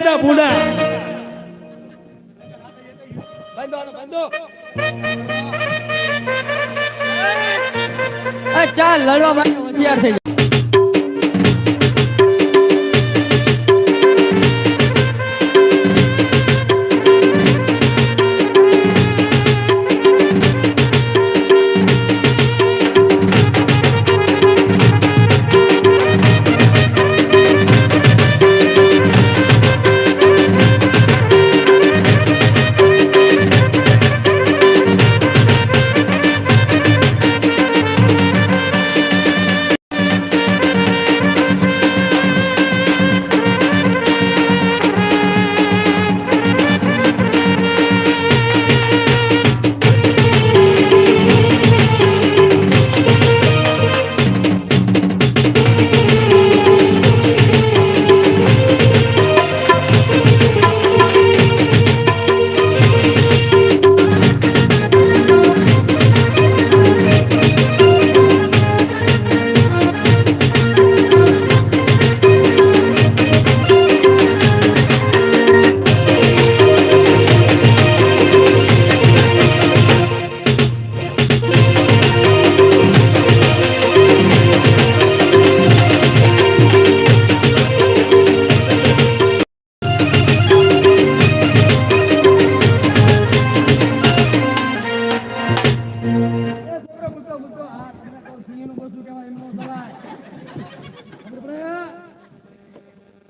હતા ભૂડા. બંધો ચાલ લડવા માટે હોશિયાર થઈ જાય.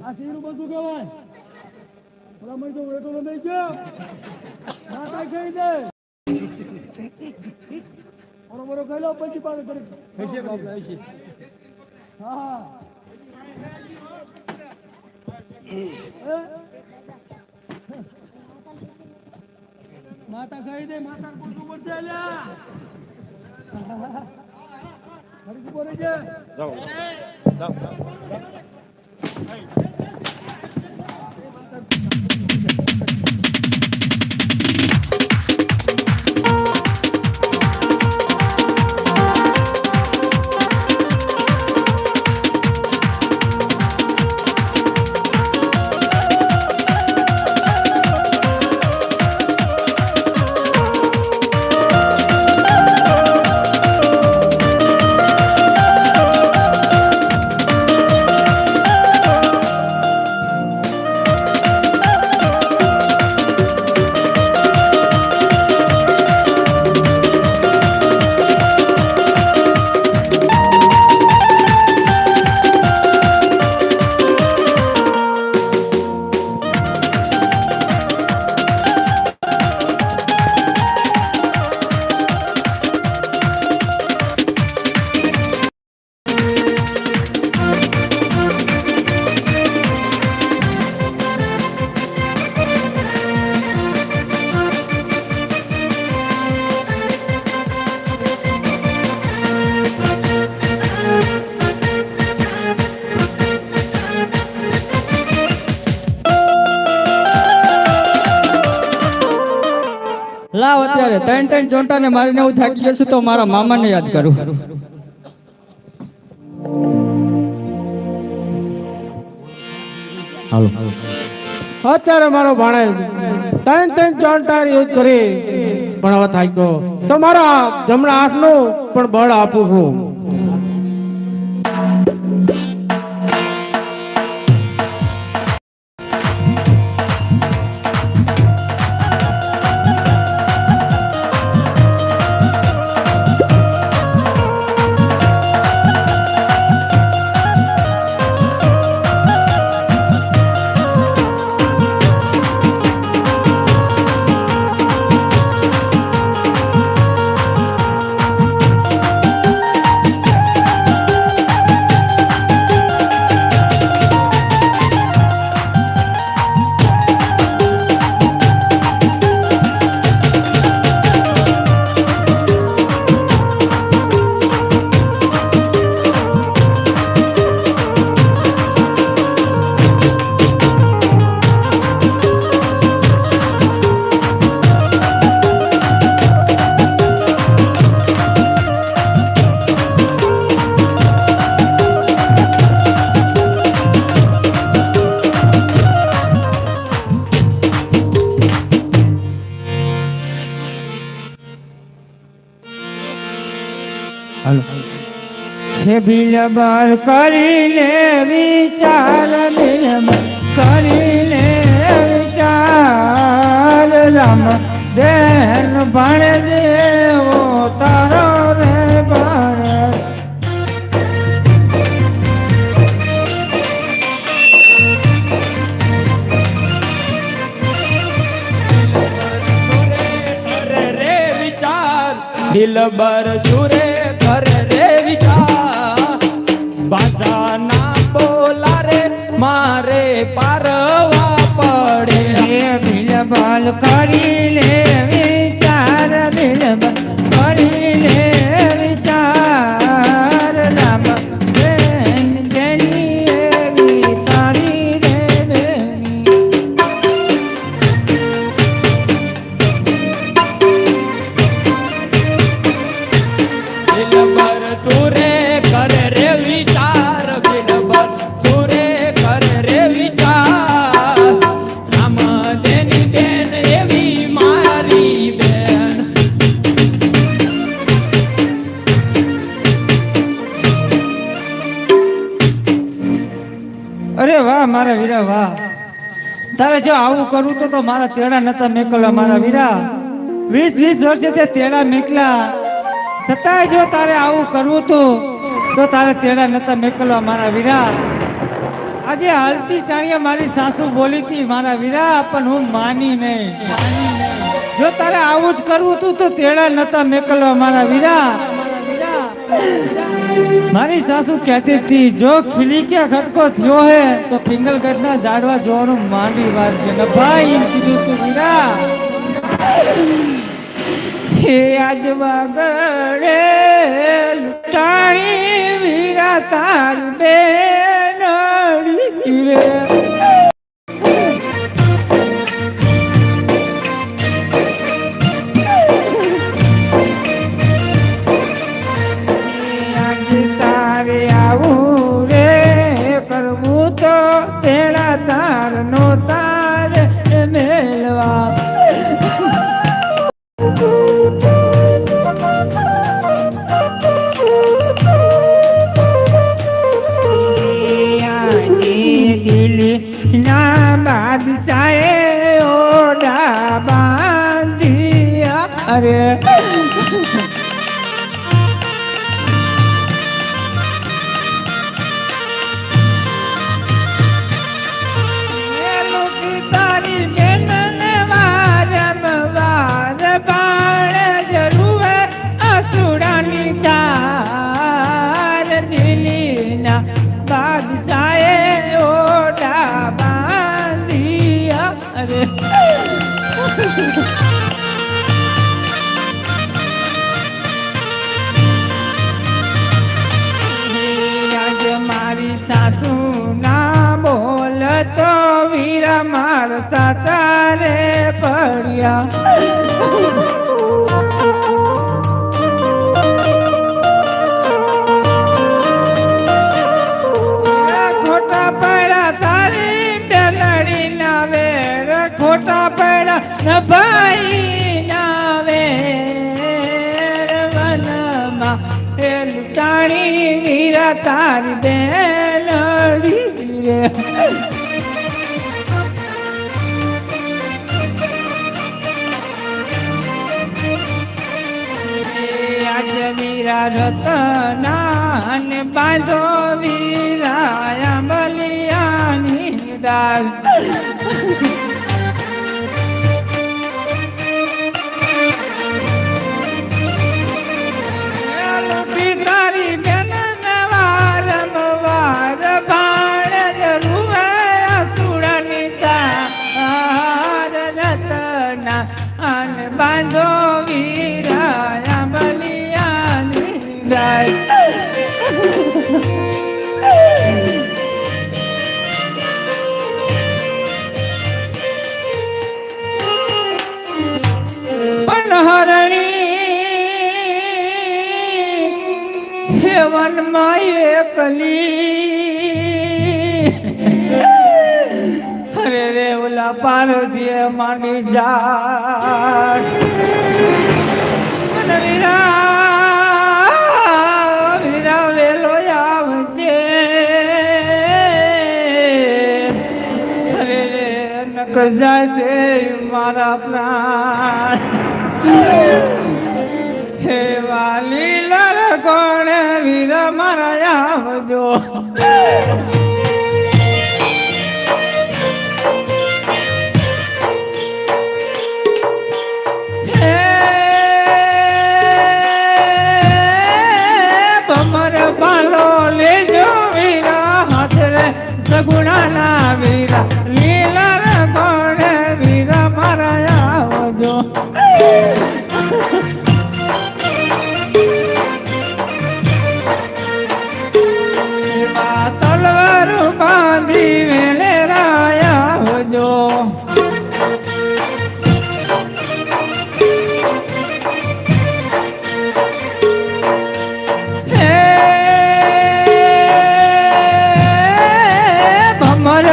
આ સિંહનું બધું કહેવાય. પેલા મને તો વેટો નહીં ગયો માતા કહી દે બરોબર કહી લો પછી પાછું કરી હા માતા કહી દે માતા બધું પડશે અલ્યા ફરી બોલે છે જાઓ જાઓ લાવ અત્યારે ત્રણ ત્રણ ચોંટાને મારીને હું થાકી જશું તો મારા મામાને યાદ કરું. હાલો અત્યારે મારો ભાણેજ ત્રણ ત્રણ ચોંટા યુઝ કરી પણ હવે થાક્યો તો મારા જમણા હાથનું પણ બળ આપું છું. હે બિલબર કરીને વિચાર બિલબર કરીને વિચાર રામ દેન ભણે દેવો તારો રે ભણે દિલબર સુરે કરે રે વિચાર બાજા ના બોલા રે મારે પારવા પડે હે બિલબલ કરી લે વિચાર બિલબલ કરી લે વિચાર રામ બેન જેની એવી તારી રે બેની બિલબર સુરે કરે રે વિચાર બિલબર સુરે કરે રે વિચાર રામ દેની બેન એવી મારી બેન અરે વાહ મારા વીરા વાહ તારે જો આવું કરું તો મારા તેડા નતા મેકલા મારા વીરા 20 વર્ષે તે તેડા મેકલા છતાંય જો તારે આવું કરવું હતું તો તારે તેડા નતા મેકલવા મારા વીરા આજે હાલતી ટાણીએ મારી સાસુ બોલી હતી મારા વીરા પણ હું માની નહીં જો તારે આવું જ કરવું હતું તો તેડા નતા મેકલવા મારા વીરા મારી સાસુ કહેતી હતી જો ખીલી કે ખટકો થયો હે તો પિંગલગઢના ઝાડવા જોવાનું માંડી વાર છે ને ભાઈ એમ કીધું તું વીરા હે આજ વાગડે લૂંટાણી વીરા તાર બેનડી રે આજ તારે આવું રે કરવું તો તેડા તાર નો તાર મેળવા ના બાદશાહે ઓડા બાંધિયા અરે તારી બેન વારમ વાર બાળ જરૂર અસુરાની તાર દિલીના બાદશાહે ઓડા બાંધિયા અરે આજ મારી સાસુ ના બોલ તો વીરા માર સાચા રે પડ્યા ખોટા પડ્યા તારી બેલડી ના વેર ખોટા પડ્યા ભાઈ ના વેર વનમાં એ લૂંટાણી વીરા તારી બેલડી રે આજ વીરા રતના ને બાંધો વીરા બલિયાની ડાળ તારી બેન વારમ વાર બાણ રૂવે સુરની તાર રતના અન બાંધો વીરા બલિયાની ડાળ હરણી વનમાં એકલી અરે રે ઓલા પાર્વતીએ માંડી જા વીરા વીરા વેલો રે નક જાશે મારા પ્રાણ હે વાલી લર કોણ વીર મારા આવજો સગુણા ના વીરા લીલા રે કોણ વીરા મારા આવજો તલવાર બાંધી વેલે રાયા આવજો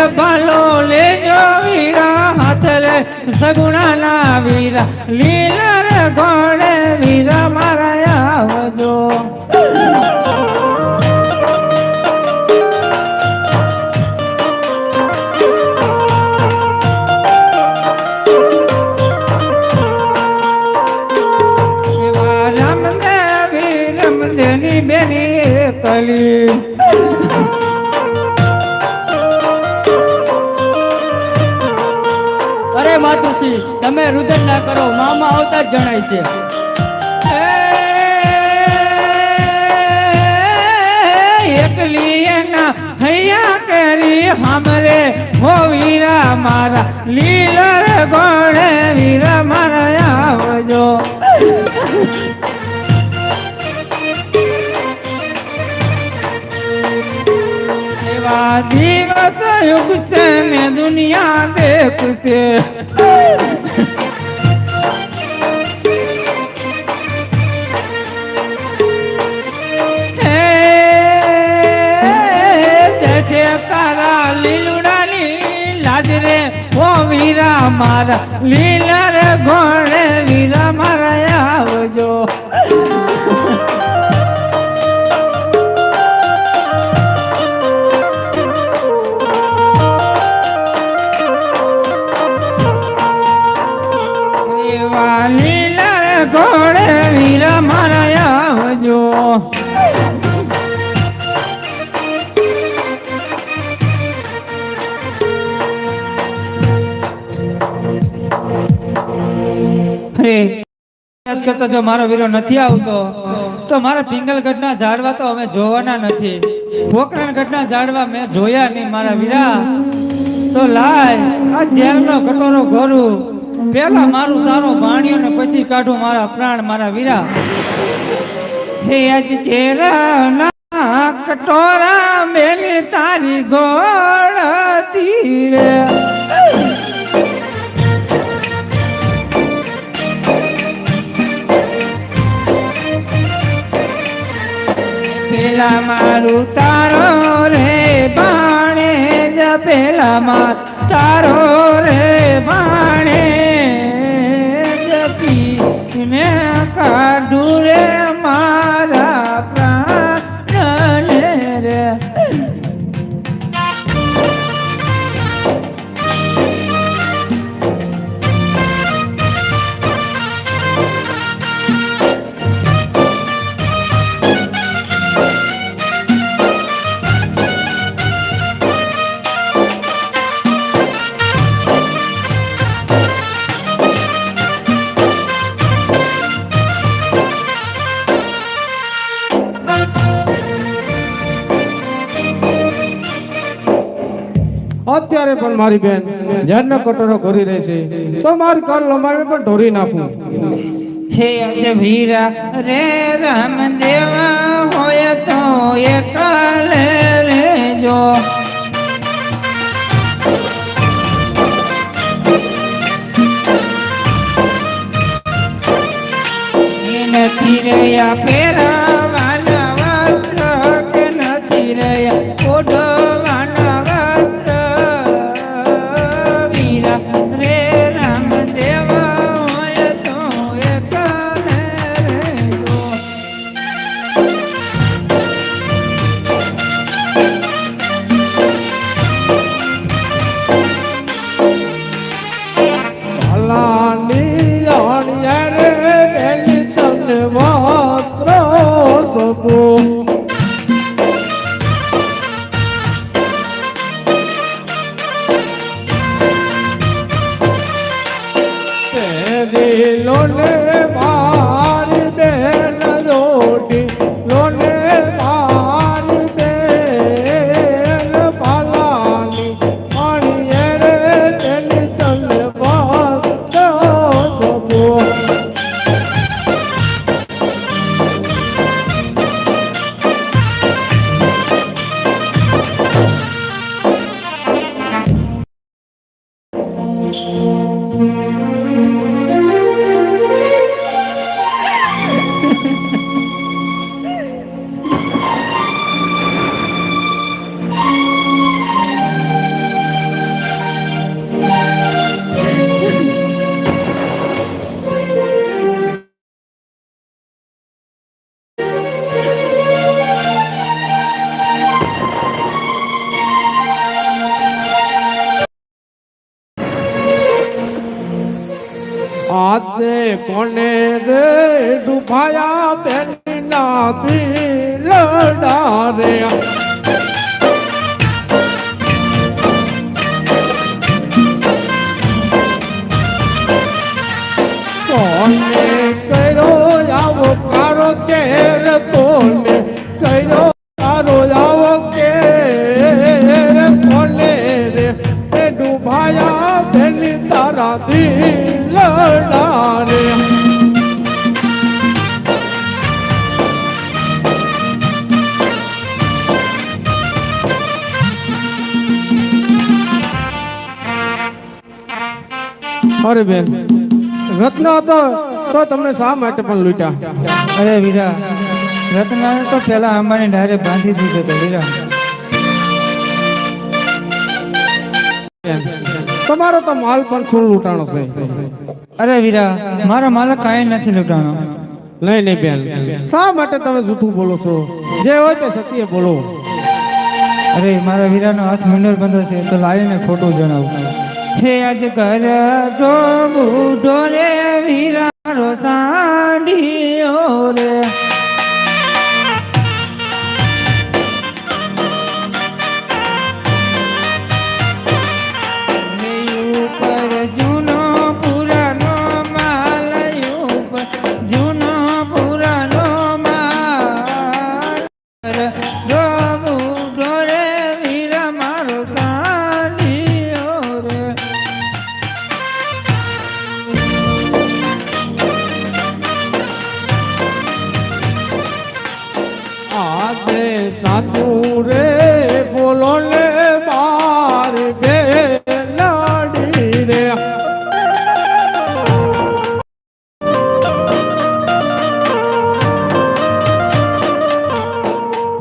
ભાલો લેજો વીરા હાથ રે સગુણા ના વીરા લીલા રે ગોળે વીરા મારા આવજો રમદેની બેની કલી માતુશ્રી તમે રુદન ના કરો મામા આવતા જ જણાય છે એકલી એના હૈયા કરી હામરે હો વીરા મારા લીલર ગોળે વીરા મારા આવજો એવા દિવસ યુગ છે ને દુનિયા દેખશે તારા લીલુડાની લાજ રે ઓ વીરા મારા લીલા રે ઘોડે વીરા મારા આવજો એવા લીલા રે ઘોડે વીરા મારા આવજો યાદ કરતો જો મારો વીરો નથી આવતો તો મારા પિંગલગઢના ઝાડવા તો અમે જોવાના નથી પોકરણગઢના ઝાડવા મેં જોયા નહીં મારા વીરા તો લાય આ ઝેરનો કટોરો ઘોરું પેલા મારું તારો ભાણ્યો ને પછી કાઢું મારા પ્રાણ મારા વીરા હે આજ ઝેરના કટોરા મેલી તારી ગોળતી રે પેલા મારું તારો રે બાણે જ પેલા માં તારો રે બાણે જપી ને કાઢું રે મારા પ્રાણ રે અત્યારે પણ મારી બેન ઝાડનો કટોરો કરી રહી છે તો મારી કાલ લંબાઈને પણ ઢોરી નાખું હે આજ વીરા રે રામ દેવા હોય તો એકલે રેજો નથી રહ્યા પહેરવાના વસ્ત્ર કે નથી રહ્યા ઓઢવાના વસ્ત્ર વીરા રે રામ દેવા હોય તો એકલે રેજો લોને મારી બેન જોડી લોને મારી બેન પાલાની પાણીએ રે તેની તને ભક્ત સબો આતે કોને રે ડૂબાયા બેનના દિલડા રે કોને કર્યો આવો કારો કેર કોને કર્યો કારો આવો કેર કોને રે એ ડૂબાયા બેની તારા દિલડા રે અરે બેન રત્ન હતો તો તમને શા માટે પણ લૂંટ્યા? અરે વીરા, રત્નાને તો પેલા અંબાની ડાયરે બાંધી દીધો હતો વીરા. તમારો તો માલ પણ શું લૂંટાણો છે? અરે વીરા, મારા માલક કાંઈ નથી લૂંટાણો. નહીં નહીં બેન, શા માટે તમે જૂઠું બોલો છો? જે હોય તે સત્ય બોલો. અરે મારા વીરાનો હાથ મંડળ બંધો છે તો લાવીને ખોટું જણાવું. હે આજ ઘર જો બુઢો રે વીરારો સાંઢીઓ રે ઉપર જૂનો પુરાનો માલ ઉપર જૂનો પુરાનો માલ જો બુઢો રે વીરા મારો સાંઢીઓ રે. આજે સાધુ રે બોલો ને મારી બેનડી રે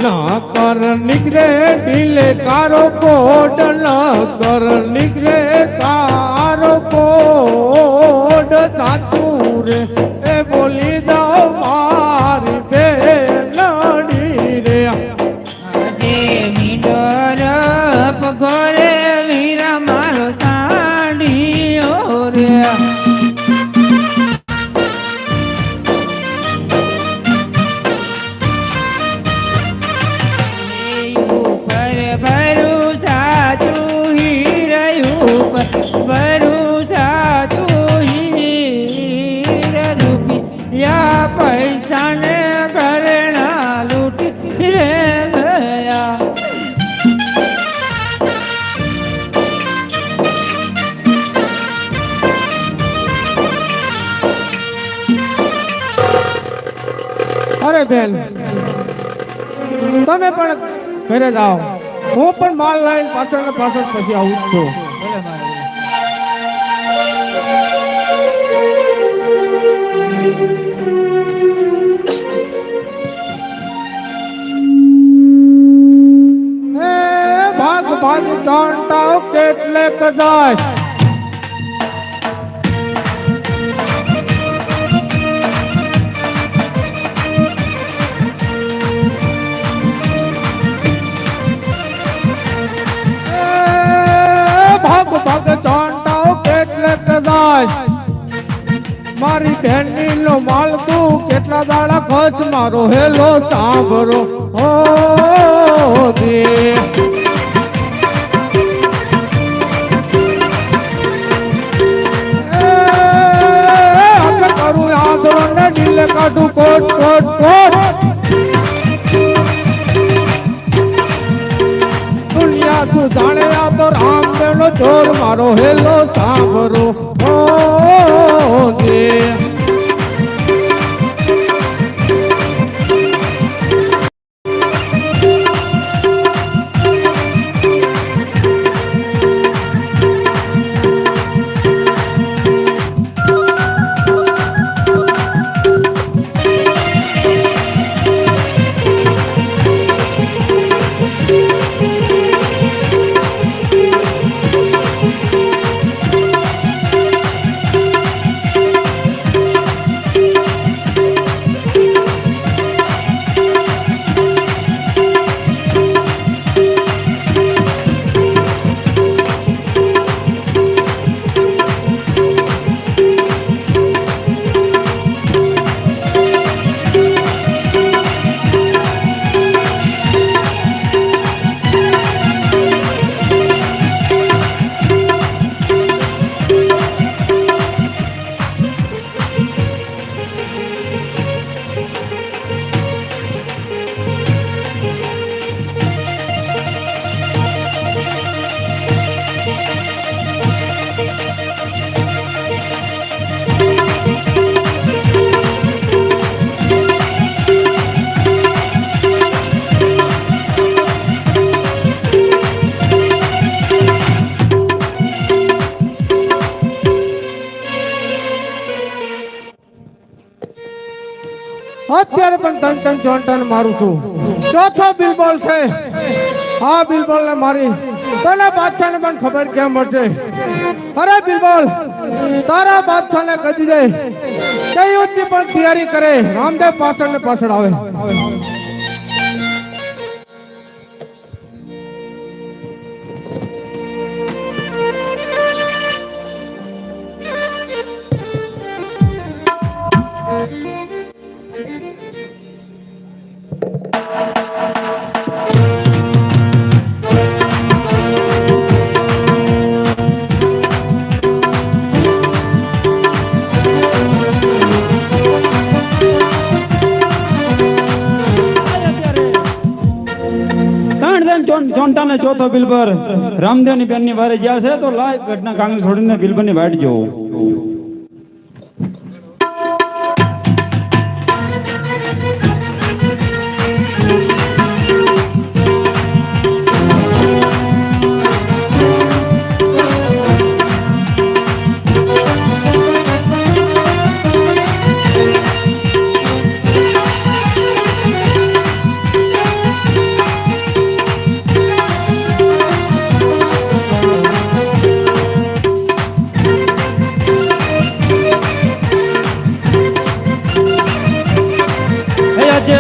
ના કર નીકળે ઢીલે કારો કોડ ના કર નીકળે કારો કોડ સાધુ રે એ બોલી જાઓ મારી બેનડી રે આજે મીંડોર પગોરે વીરા મારો સાંઢીઓ રે. ઉપર ભરું સાચું હીરયું ભરું સાચું હીર રૂપિયા પૈસાને ઘરેણા લૂંટી રે ગયા. અરે બેન, તમે પણ ઘરે જાઓ, હું પણ માલ લાઈન પાછળ ને પાછળ પછી આવું જ છું. બોલે મારા એ ભાગ ભાગ ચાંટાઓ કેટલે કદાચ ભાગ ભાગ ચાંટાઓ કેટલે કદાચ મારી બેનની નો માલ તું કેટલા દાડા ખર્ચ મારો હેલો સાંભળો હો દે ચોર મારો હેલો સાંભળો ઓ દે અત્યારે પણ તન તન ચોંટન મારું છું ચોથો બિલબોલ છે આ બિલબોલ ને મારી તને બાદશાહ ને પણ ખબર કેમ મળશે અરે બિલબોલ તારા બાદશાહ ને કદી જાય કઈ યુદ્ધની પણ તૈયારી કરે રામદેવ પાછળ ને પાછળ આવે ચોંટા ને ચોથો બિલબર રામદેવ ની બેન ની વારે ગયા છે તો લાય ઘટના કાંગલી છોડીને બિલબર ની વાટ જોવો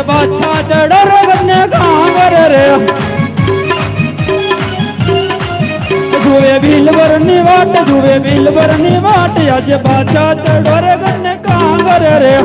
बादशाह चढ़ो बन्ने कांगर रे जुए बिलबर नी वाट आज बादशाह चढ़ो रे बन्ने कांगर रे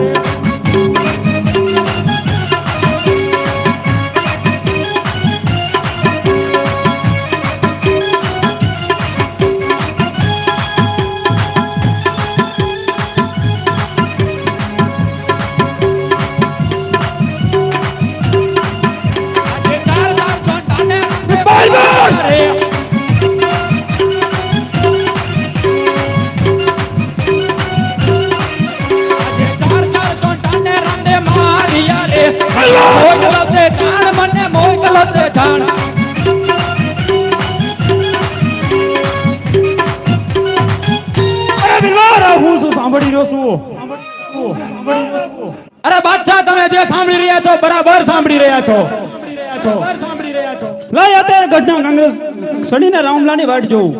અરે બાદશાહ તમે જે સાંભળી રહ્યા છો બરાબર સાંભળી રહ્યા છો લાય અત્યારે ઘટના કાંગ્રેસ સડીને રામલાની વાટ જોઉં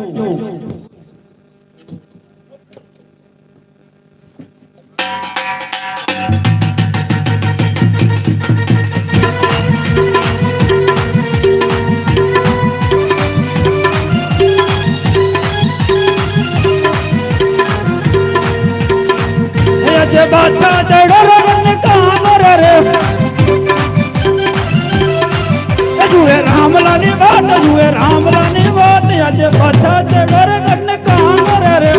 बादशाह चढ़ो रे कांवर रे जुए रामलानी बात आज बादशाह चढ़ो रे कांवर रे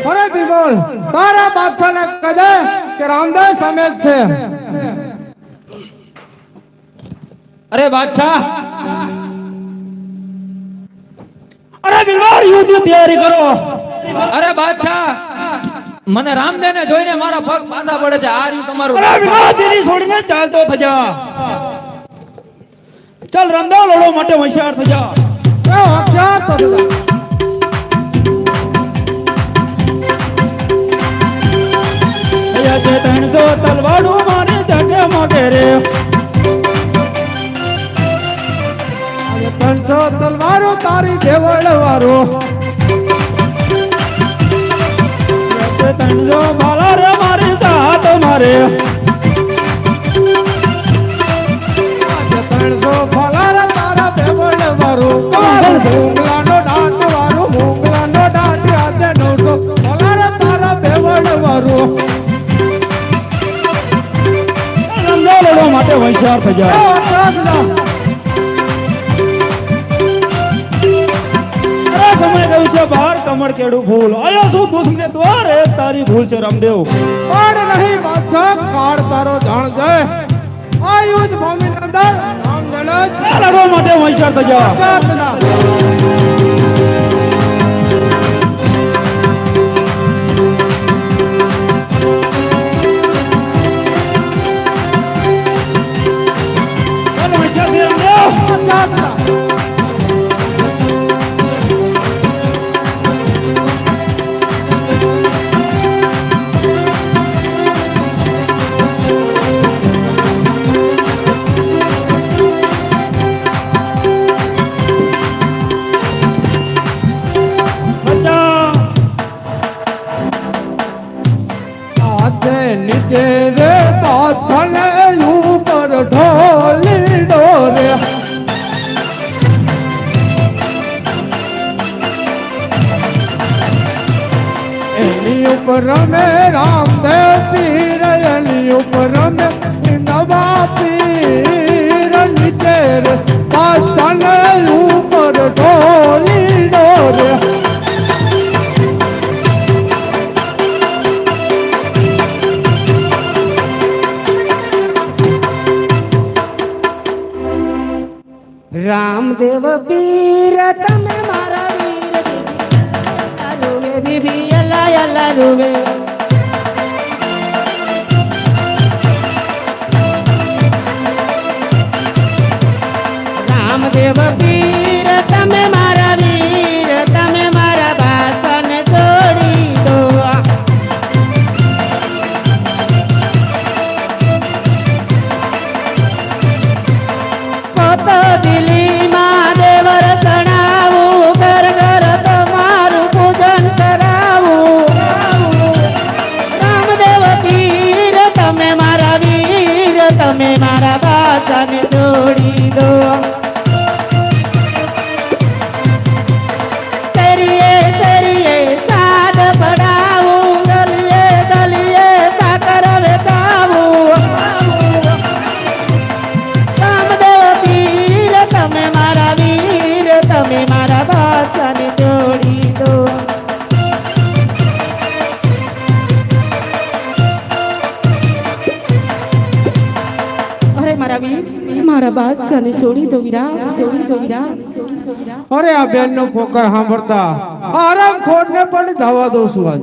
અરે બિલબોલ તારા બાદશાહ ને કદે કે રામદેવ સમેત છે અરે બાદશાહ, અરે બિલવાર યુદ્ધની તૈયારી કરો. અરે બાદશાહ, મને રામદેવ ને જોઈને મારા પગ પાછા પડે છે. આ રહ્યું તમારું. અરે બિલવાર દીદી છોડીને ચાલતો થજા. ચાલ રામદેવ લડો માટે હોશિયાર થજા. હોશિયાર તો થજા. અહીંયા છે 300 તલવારો મારી જગે મોગે રે. 300 તલવારો તારી દેવળ વારો. 300 ભાલા રે મારી સાથ મારે. 300 ફલાર તારા દેવળ વારો. મોગલાનો દાંત વારો, મોગલાનો દાંત આજે 900 ફલાર તારા દેવળ વારો. રામદેવ લડો માટે હોશિયાર થજા. સમય ગયું છે બહાર કમળ કેડું ફૂલ. આયો શું દુશ્મને દ્વારે તારી ભૂલ છે રામદેવ. પણ નહીં બાદશાહ, કાળ તારો જાણ જાય. આ યુદ્ધ ભૂમિની અંદર રામદેવ લડવા માટે હોશિયાર થજા. ચાલો હોશિયાર થી રામદેવ. નીચે રે પાથલે ઉપર ઢોલી ડોરે. એની ઉપર રમે રામદેવ પીર, એની ઉપર રમે નવા પીર. નીચે રે પાથલે ઉપર ઢોલી ડોરે. રામદેવ પીર તમે મારા વીર, રૂવે બીબી અલા અલા રૂવે. રામદેવ પીર તમે મારા વીર, તમે મારા બાદશાહને છોડી દો. પોતો દિલી માં દેવર તણાવું, ઘર ઘર તમારું પૂજન કરાવું. રામદેવ પીર તમે મારા વીર, તમે મારા બાદશાહને છોડી દો. શેરીએ શેરીએ સાદ પડાવું, ગલીએ ગલીએ સાકર વેચાવું. રામદેવ પીર તમે મારા વીર, તમે મારા બાદશાહને છોડી દો. અરે મારા વીર, મારા બાદશાહને છોડી દો વીરા, છોડી દો વીરા, છોડી દો વીરા. અરે આ બેન નો પોકર સાંભળતા આરામ ખોટ ને પણ દવા દઉં છું આજ.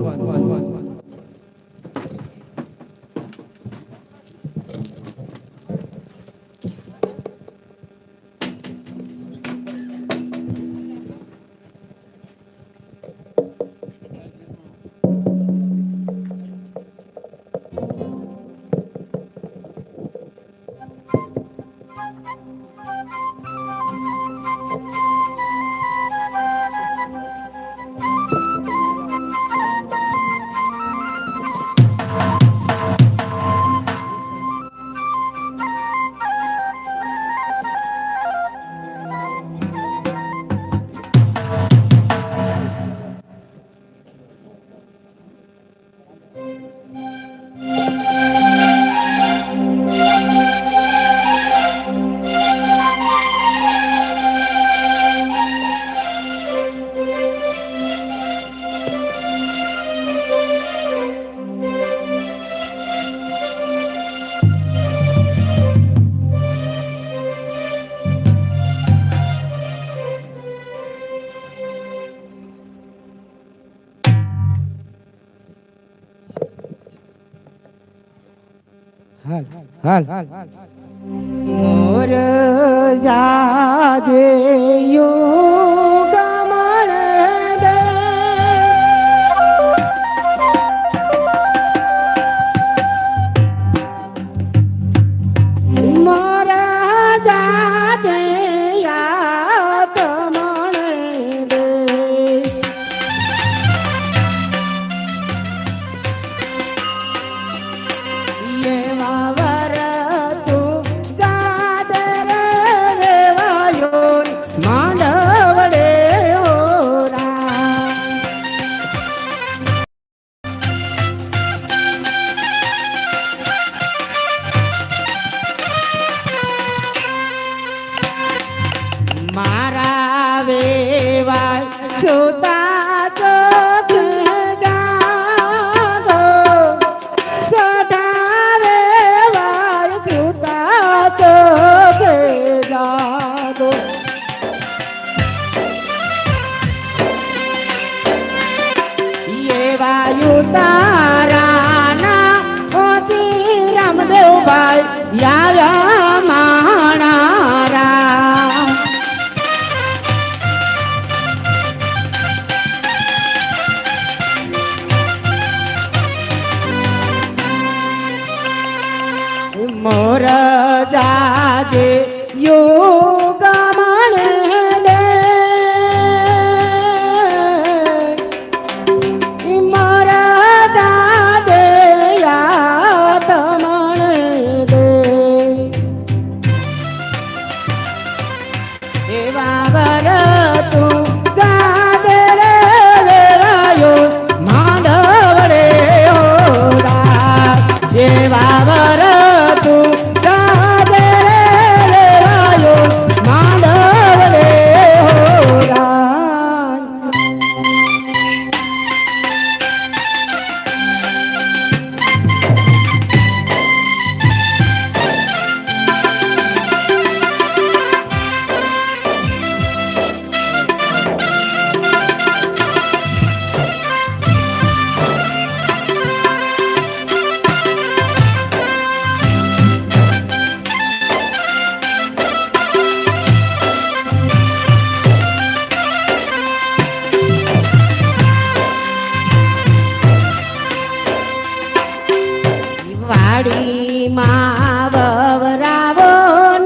હાલ મોર જાજે યુગમણ દે મોર જાજે યાતમણ દે લેવા વર તું ગાદર રેવાયો માંડવડે ઓરા મારા વેવાય સુતા ચોક જાગો સડારે વાય સુતા ચોક જાગો ये वायु ताराना ओती रामदेव भाई या माणारा मोर जाजे युग मणे दे मोर जाजे याद मणे दे एवा वर तू जाजे रे वेरायो मांडवड़े ओरा एवा वर तू जाजे रे वेरायो मांडवड़े ओरा વાડી માં વવરાવો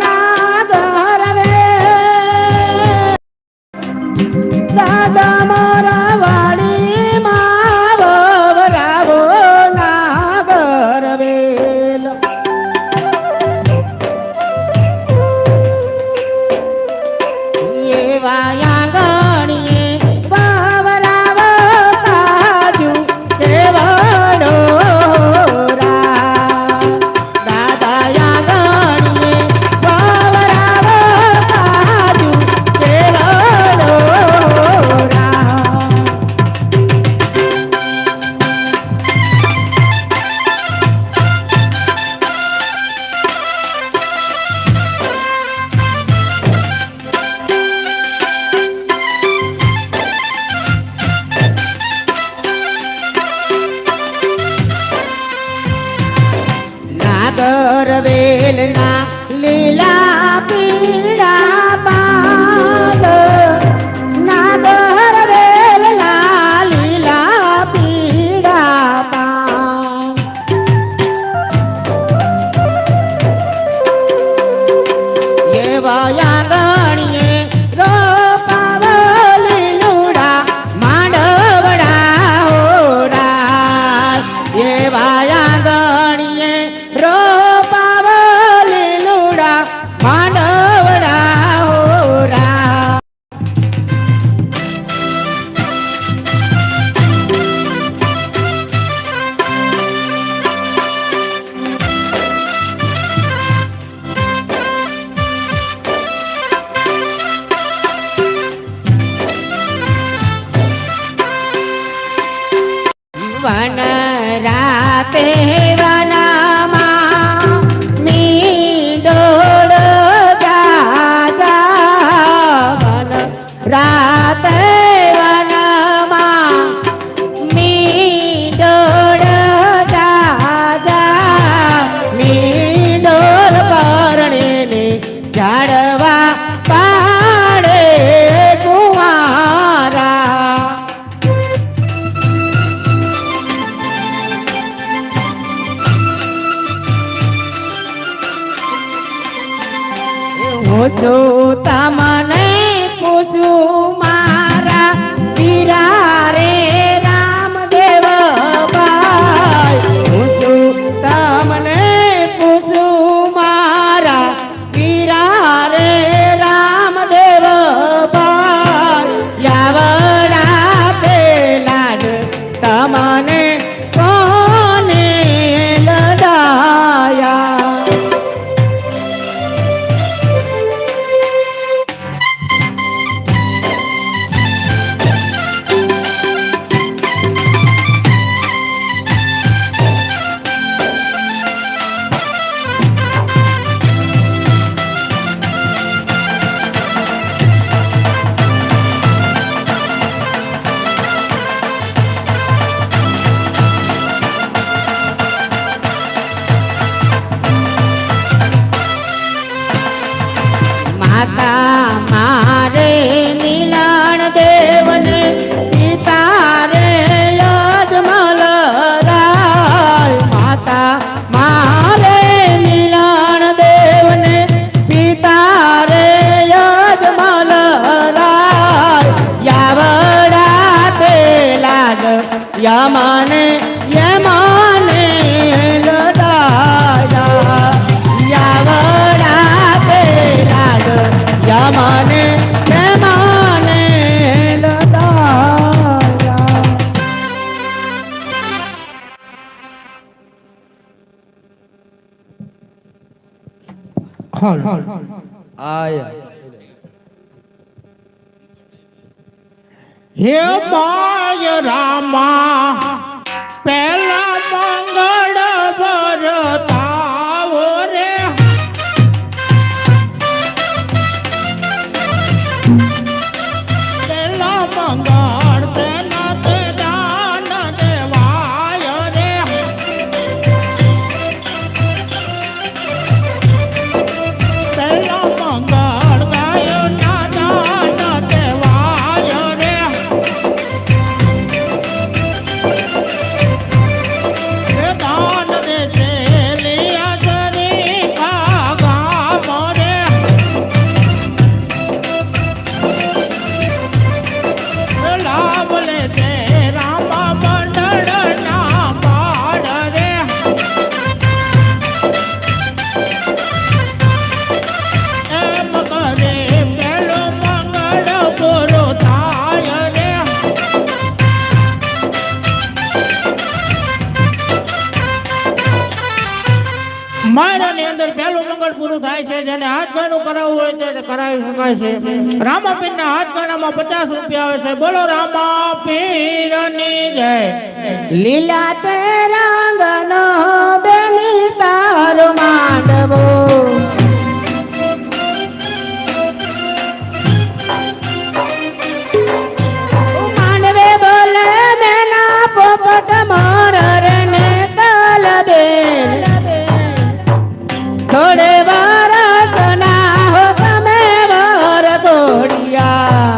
નાગર વે દાદા મારા વાડી માં વવરાવો નાગર વેલ એવા આંગણીએ વવરાવો કાજુ કેવડો નાગર વેલના લીલા પીળા પાદ નાગર વેલના લીલા પીળા પાદ એવા આંગણીએ રોપાવલી લુડા માંડવડા ઓરા એવા આંગણીએ રોપાવલી લુડા માંડવડા ઓરા લાડવા પાડે કુંવારા હું છું તમને પૂછું મારા વીરા રે રામદેવ ભાઈ હું છું તમને પૂછું મારા વીરા રે રામદેવ ભાઈ યાવડા પેલા તમને કોને લડાયા માતા મારે મિલન દેવને પિતા રે યજમલ રાય માતા મારે મિલન દેવને પિતા રે યજમલ રાય યાવડા તે લાગ યમને યમને લડાયા યાવડા તે લાગ યમને યમને લડાયા હે માય રામા પેલા મંગળ ભરતાવો રે પેલા મંગળ તેના તે દાન દેવાય રે પેલા મંગળ ગાયો ના દાન દેવાય રે દાન દે છે લિયા સરી કાગા મોરે લાભ લે છે રામા મંડળ ના પાડ રે એમ કરે પેલો મંગળ પૂરો થાય રે માયરાની અંદર પહેલું મંગળ પૂરું થાય છે જેને હાથ ગાણું કરાવવું હોય તે કરાવી શકાય છે રામાપીરના હાથ ગાણામાં 50 રૂપિયા આવે છે બોલો રામાપીરની જય લીલા તે રંગનો બેની તારો માંડવો માંડવે બોલે મેના પોપટ મોર રે ને કલબેન સોડે વરસ ના હો તમે વર તોડિયા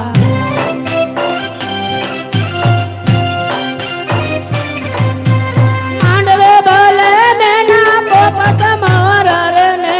માંડવે બોલે મેના પોપટ મોર રે ને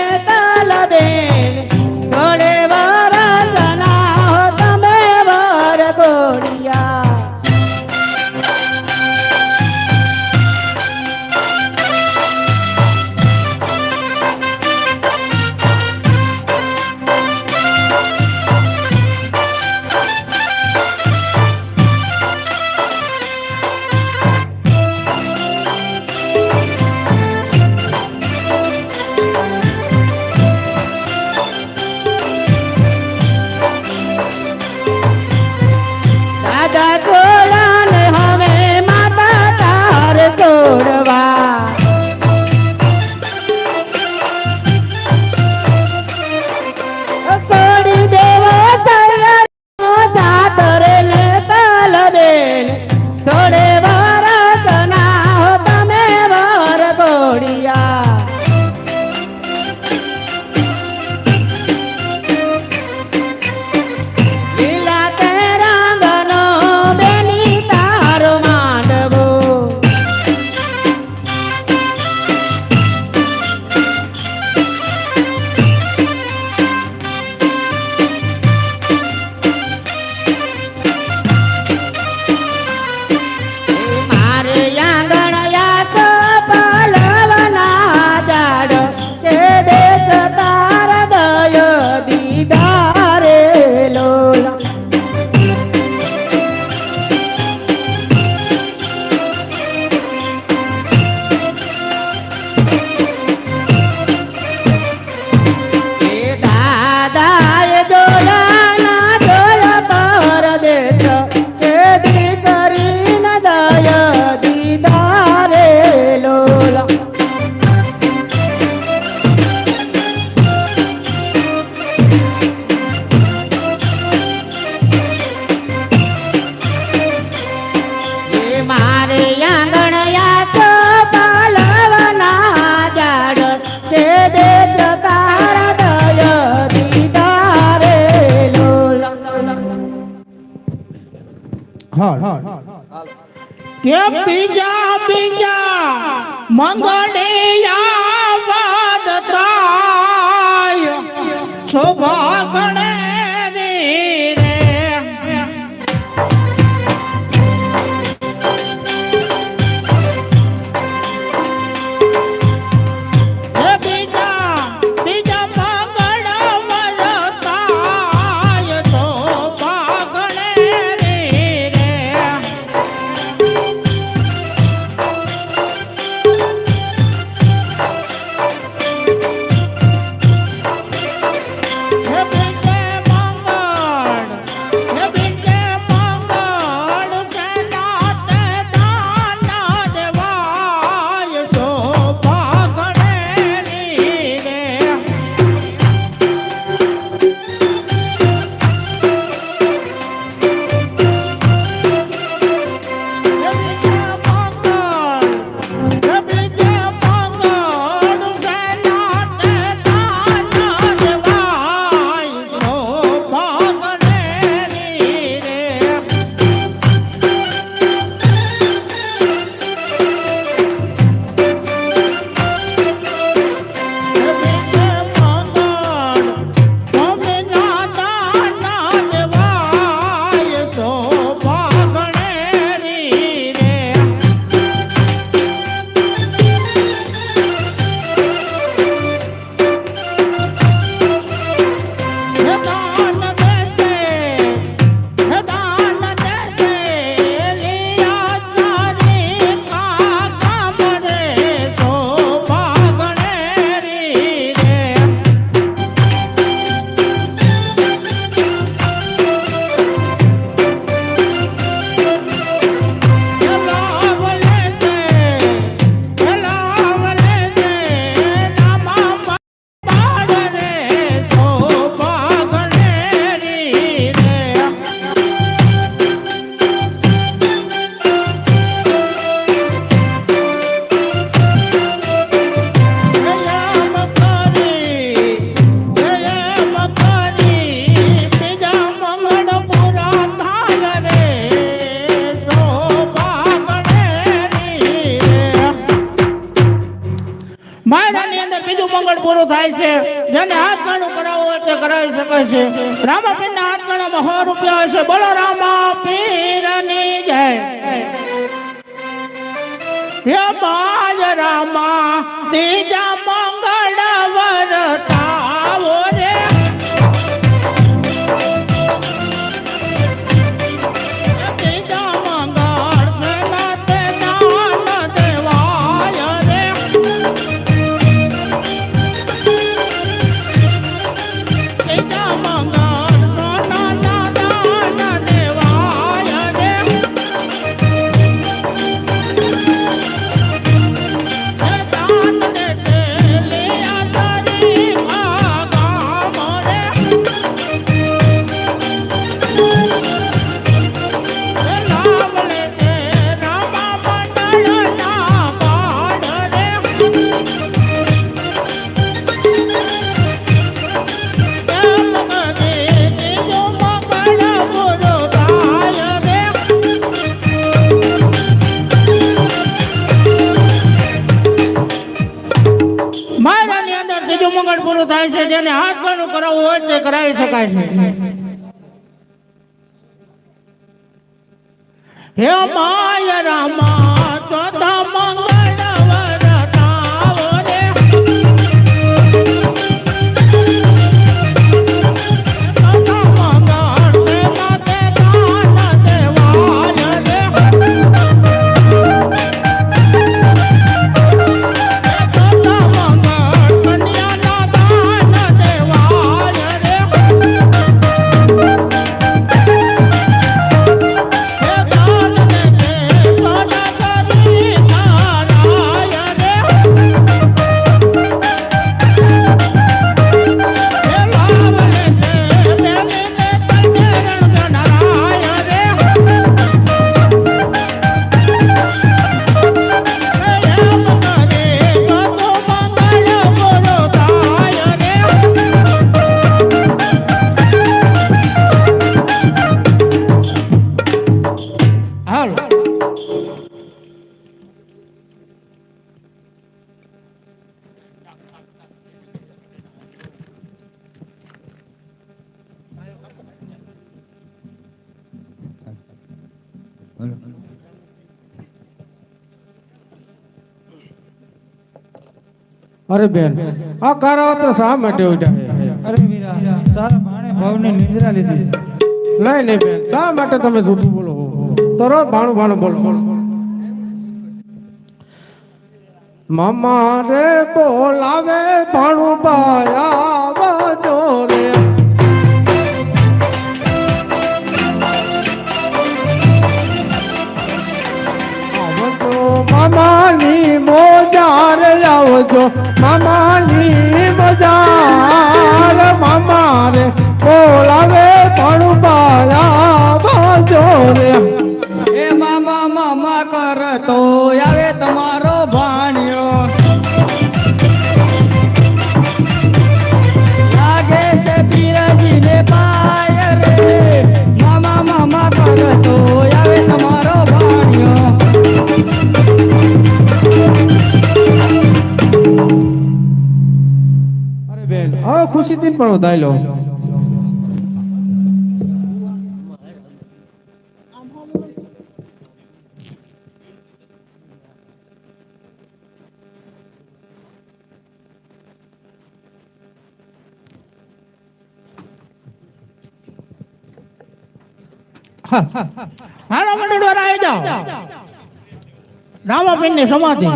હા કે બીજા બીજા મંગળે આવાદ થાય શોભા ગણે રે પૂરું થાય છે જેને હાથ ગાણું કરાવવું હોય તે કરાવી શકાય છે રામાપીરના હાથ ગાણામાં 100 રૂપિયા હોય છે બોલો રામાપીરની જય હે બાજ રામા ત્રીજા મંગળ વરતાવો રે થાય છે જેને હાથ ગાણું કરાવવું હોય તે કરાવી શકાય છે હે માય રામા ચોથા મંગળ વરતાવો રે ચોથા મંગળ પેલા તે દાન દેવાય રે અરે બેન આ કારાવત્ર શા માટે ઉઠ્યા છે? અરે વીરા તારા ભાણે ભાવને નિંદ્રા લીધી છે. લઈ નહીં બેન શા માટે તમે જૂઠું બોલો તરત ભાણું ભાણું બોલો મામા રે બોલાવે ભાણું બાયા વાજો રે આવજો મામાની મોજાર આવજો મામાની મોજાર મામા રે બોલાવે ભાણું બાયા વાજો રે એ મામા મામા કરતો આવે તમારો ભાણ્યો લાગે છે પીરજીને પાય રે મામા મામા કરતો આવે તમારો ભાણ્યો અરે બેન હવે ખુશીથી પણ વધાઈ લો હાલો મંડળ વાળા આવી જાઓ રામાપીર ની સમાધિ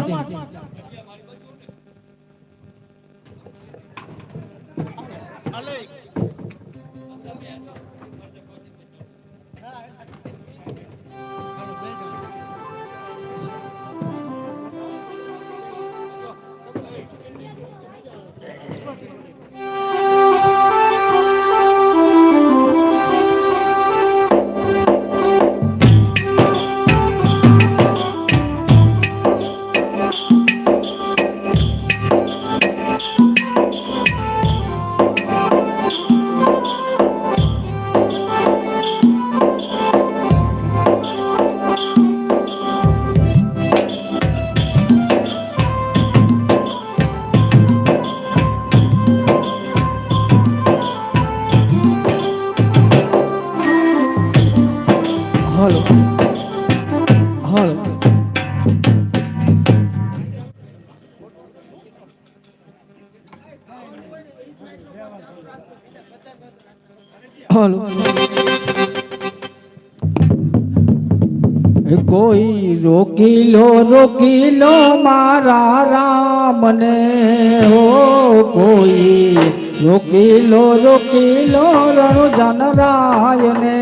હાલો હાલો હાલો કોઈ રોકી લો મારા રામને હો કોઈ રોકી લો રણુ જનરાયને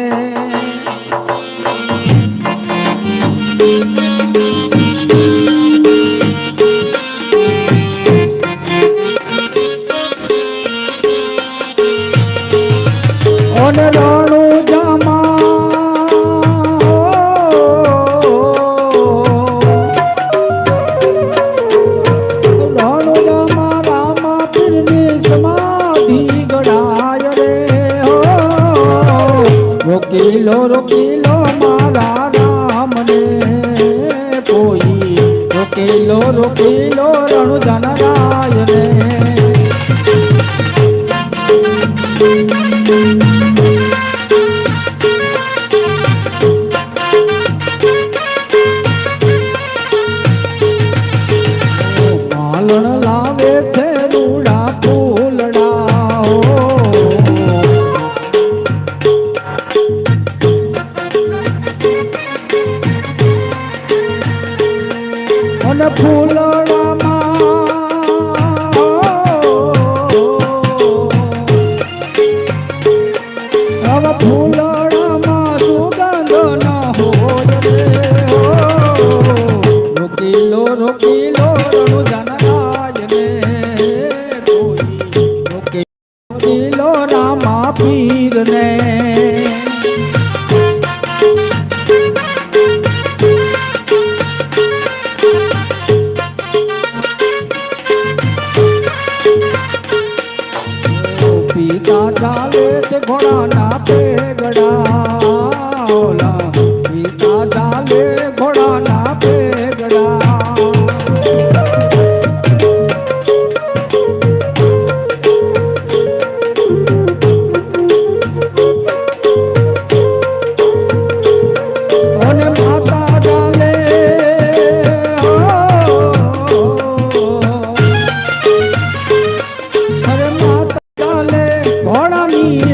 ઓને રણુ જમા રોકી લો મારા રામને કોઈ રોકી લો રણુ જનરાયને માલણ લાવે છે રૂડા ફૂલડા હો અને ફૂલડામાં હવે ફૂલડામાં સુગંધ ન હોય રે રોકી લો રણુ જનરાયને કોઈ રોકી લો રામા પીરને પિતા ચાલે છે ઘોડાના પેગડા ઓલા પિતા ચાલે ઘોડાના પેગડા અને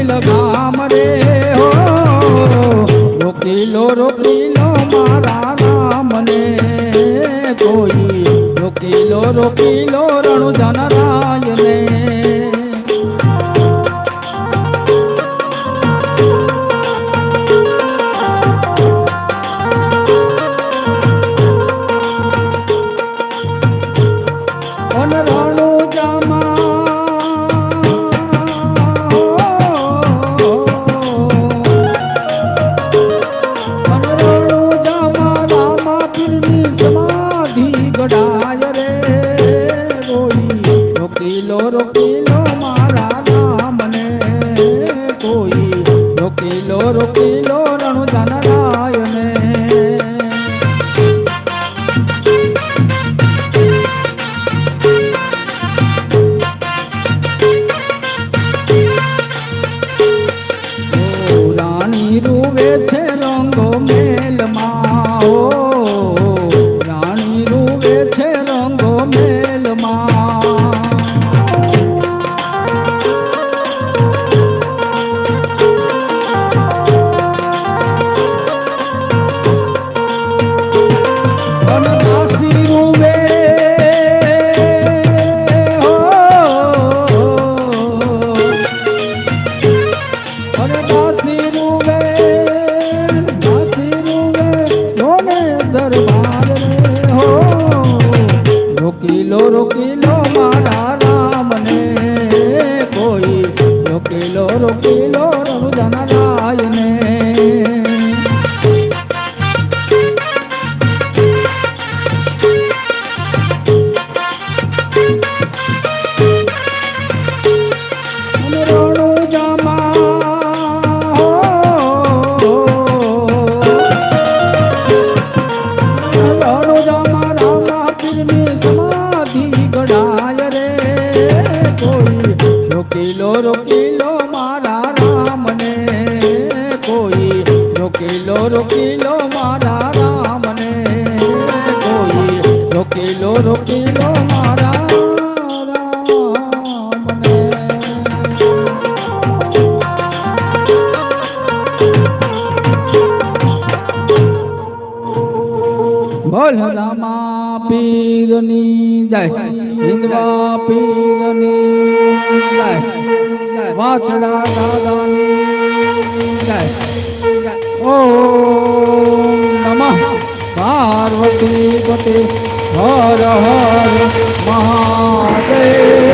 વકીલ ગામ રે હો રોકી લો મારા રામને કોઈ રોકી લો રણુજન રાયને રોકી લો મારા રામને કોઈ રોકી લો રણુજન રાયને રાણી રૂવે છે રંગો મેલમાં ઓ રાણી રૂવે છે રંગો મેલમાં રોકી લો મારા રામને કોઈ રોકી લો રણુજન રાયને રોકી લો મારા રામને કોઈ રોકી લો મારા રામને કોઈ રોકી લો મારા રામને બોલ રામા પીરની જય હિંદવા પીરની જય વાછડા દાદાની જય ઓમ નમઃ પાર્વતી પતે હર હર મહાદેવ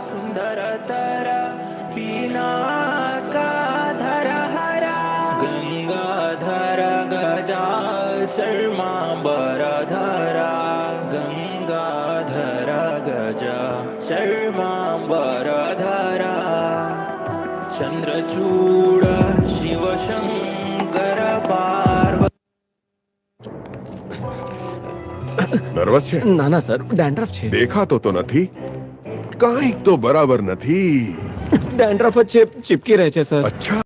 सुंदरतर पीनाकाधर हरा गंगाधर गजा शर्मांबरधरा गंगाधर गजा शर्मांबरधरा चंद्रचूड शिवशंकर पार्वती. નર્વસ છે? ના ના સર, ડેન્ડ્રફ છે. દેખાતો તો નથી. કાંઈક તો બરાબર નથી. ડેન્ડ્રફ જ છે, ચીપકી રહે છે સર. અચ્છા.